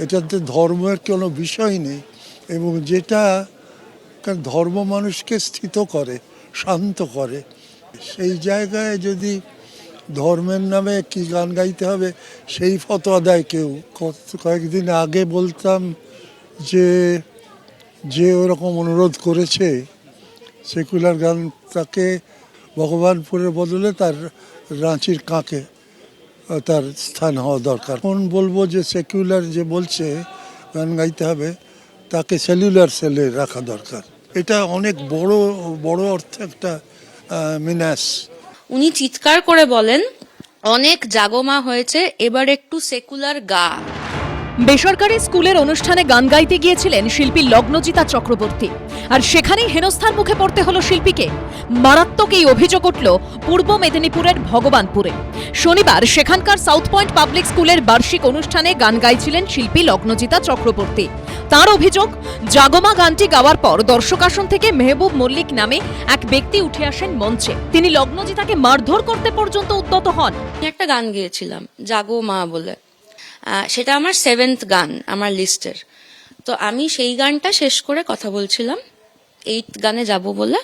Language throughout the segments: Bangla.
এটাতে ধর্মের কোনো বিষয় নেই, এবং যেটা ধর্ম মানুষকে স্থিত করে, শান্ত করে। সেই জায়গায় যদি ধর্মের নামে কি গান গাইতে হবে সেই ফতোয়া দেয় কেউ। কয়েকদিন আগে বলতাম যে যে ওরকম অনুরোধ করেছে সেকুলার গান, তাকে ভগবানপুরের বদলে তার রাঁচির কাঁকে তার স্থান হওয়া দরকার। কোন বলবো যে সেকুলার যে বলছে গান গাইতে হবে তাকে সেলুলার সেলে রাখা দরকার। এটা অনেক বড় বড় অর্থে একটা মিনাস। উনি চিৎকার করে বলেন, অনেক জাগমা হয়েছে, এবার একটু সেকুলার গা। বেসরকারি স্কুলের অনুষ্ঠানে গান গাইতে গিয়েছিলেন শিল্পী লগ্নজিতা চক্রবর্তী, আর সেখানেই হেনস্থার মুখে পড়তে হলো শিল্পীকে। মারাত্মক এই অভিযোগ উঠল পূর্ব মেদিনীপুরের ভগবানপুরে। শনিবার সেখানকার সাউথ পয়েন্ট পাবলিক স্কুলের বার্ষিক অনুষ্ঠানে গান গাইছিলেন শিল্পী লগ্নজিতা চক্রবর্তী। তার অভিযোগ, জাগমা গানটি গাওয়ার পর দর্শক আসন থেকে মেহবুব মল্লিক নামে এক ব্যক্তি উঠে আসেন মঞ্চে। তিনি লগ্নজিতাকে মারধর করতে পর্যন্ত উদ্যত হন। একটা গান গেয়েছিলাম জাগো মা বলে, সেটা আমার 7th গান আমার লিস্টের। তো আমি সেই গানটা শেষ করে কথা বলছিলাম 8th গানে যাব বলে।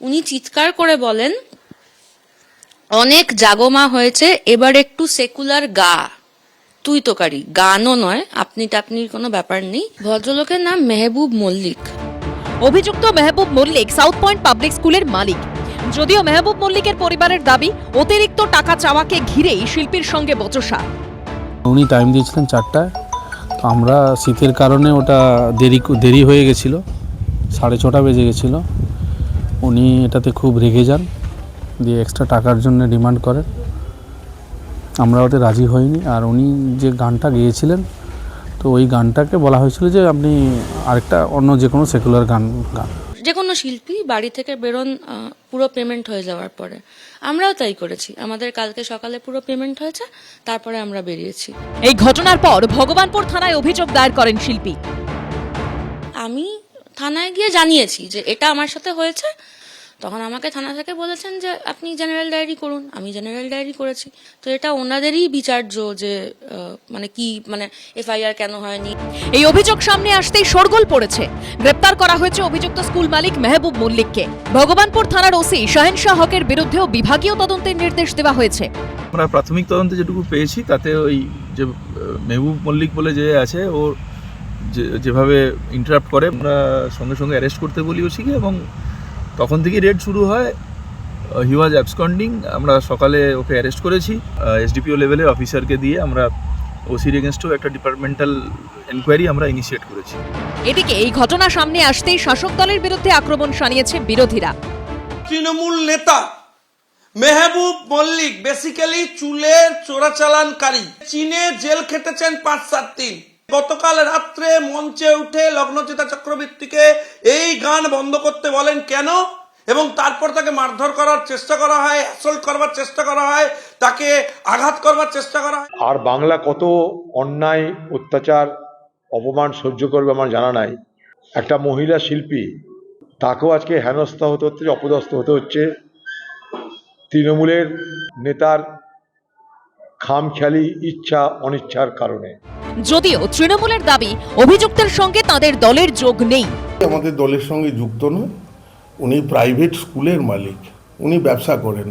উনি চিৎকার করে বলেন, অনেক জাগমা হয়েছে, এবার একটু সেকুলার গা। তুই তোকারি, গানও নয়, আপনি টাপনির কোনো ব্যাপার নেই। ভদ্রলোকের নাম মেহবুব মল্লিক। অভিযুক্ত Mehboob Mallick South Point Public স্কুলের মালিক। যদিও মেহবুব মল্লিকের পরিবারের দাবি, অতিরিক্ত টাকা চাওয়াকে ঘিরেই শিল্পীর সঙ্গে বচসা। উনি টাইম দিয়েছিলেন 4টায়, তো আমরা শীতের কারণে ওটা দেরি হয়ে গেছিল, 6:30 বেজে গেছিল। উনি এটাতে খুব রেগে যান, দিয়ে এক্সট্রা টাকার জন্য ডিমান্ড করেন। আমরা ওতে রাজি হইনি। আর উনি যে গানটা গেয়েছিলেন, তো ওই গানটাকে বলা হয়েছিল যে আপনি আরেকটা অন্য যে কোনো সেকুলার গান গান। যে কোনো শিল্পী বাড়ি থেকে বেরোন পুরো পেমেন্ট হয়ে যাওয়ার পরে। আমরাও তাই করেছি, আমাদের কালকে সকালে পুরো পেমেন্ট হয়েছে, তারপরে আমরা বেরিয়েছি। এই ঘটনার পর ভগবানপুর থানায় অভিযোগ দায়ের করেন শিল্পী। আমি থানায় গিয়ে জানিয়েছি যে এটা আমার সাথে হয়েছে। তখন আমাকে থানা থেকে বলেছেন যে আপনি জেনারেল ডায়েরি করুন। আমি জেনারেল ডায়েরি করেছি। তো এটা ওনাদেরই বিচার্য যে এফআইআর কেন হয়নি। এই অভিযোগ সামনে আসতেই শোরগোল পড়েছে। গ্রেপ্তার করা হয়েছে অভিযুক্ত স্কুল মালিক মেহবুব মল্লিককে। ভগবানপুর থানার ওসি শাহেনশাহ হকের বিরুদ্ধেও বিভাগীয় তদন্তের নির্দেশ দেওয়া হয়েছে। আমরা প্রাথমিক তদন্তে যেটুকু পেয়েছি তাতে ওই যে মেহবুব মল্লিক বলে যে আছে, ও যেভাবে ইন্টারাপ্ট করে, আমরা সঙ্গে সঙ্গে অ্যারেস্ট করতে বলিয়েছি এবং তখন থেকেই রেড শুরু হয়। হি ওয়াজ অ্যাবসকন্ডিং। আমরা সকালে ওকে অ্যারেস্ট করেছি। এসডিপিও লেভেলের অফিসারকে দিয়ে আমরা ওসির এগেনস্টেও একটা ডিপার্টমেন্টাল এনকোয়ারি আমরা ইনিশিয়েট করেছি। এদিকে এই ঘটনা সামনে আসতেই শাসক দলের বিরুদ্ধে আক্রমণ শানিয়েছে বিরোধীরা। তৃণমূল নেতা মেহবুব মল্লিক বেসিক্যালি চুলের চোরাচালানকারী। চীনে জেল খেটেছেন 5-7 দিন। গতকাল রাত্রে মঞ্চে উঠে লগ্নজিতা চক্রবর্তীকে এই গান বন্ধ করতে বলেন কেন, এবং তারপর তাকে মারধর করার চেষ্টা করা হয়, অ্যাসল্ট করবার চেষ্টা করা হয়, তাকে আঘাত করবার চেষ্টা করা হয়। আর বাংলা কত অন্যায়, অত্যাচার, অপমান সহ্য করবে আমার জানা নাই। একটা মহিলা শিল্পী, তাকেও আজকে হেনস্থা হতে হচ্ছে, অপদস্থ হতে হচ্ছে তৃণমূলের নেতার খামখেয়ালি ইচ্ছা অনিচ্ছার কারণে। যদিও তৃণমূলের দাবি, অভিযুক্তের সঙ্গে তাদের দলের যোগ নেই। আমাদের দলের সঙ্গে যুক্ত নয়। উনি প্রাইভেট স্কুলের মালিক, উনি ব্যবসা করেন।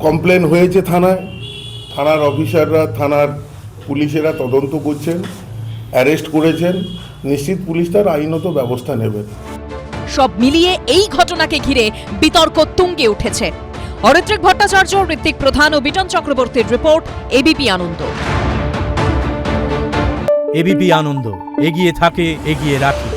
কমপ্লেন হয়েছে থানায়, থানার অফিসাররা, থানার পুলিশেরা তদন্ত করছেন, অ্যারেস্ট করেছেন। নিশ্চিত পুলিশ তার আইনত ব্যবস্থা নেবেন। সব মিলিয়ে এই ঘটনাকে ঘিরে বিতর্ক তুঙ্গে উঠেছে। অরিত্রিক ভট্টাচার্য, ঋত্বিক প্রধান ও বিটন চক্রবর্তীর রিপোর্ট, এবিপি আনন্দ। এবিপি আনন্দ, এগিয়ে থাকে, এগিয়ে রাখে।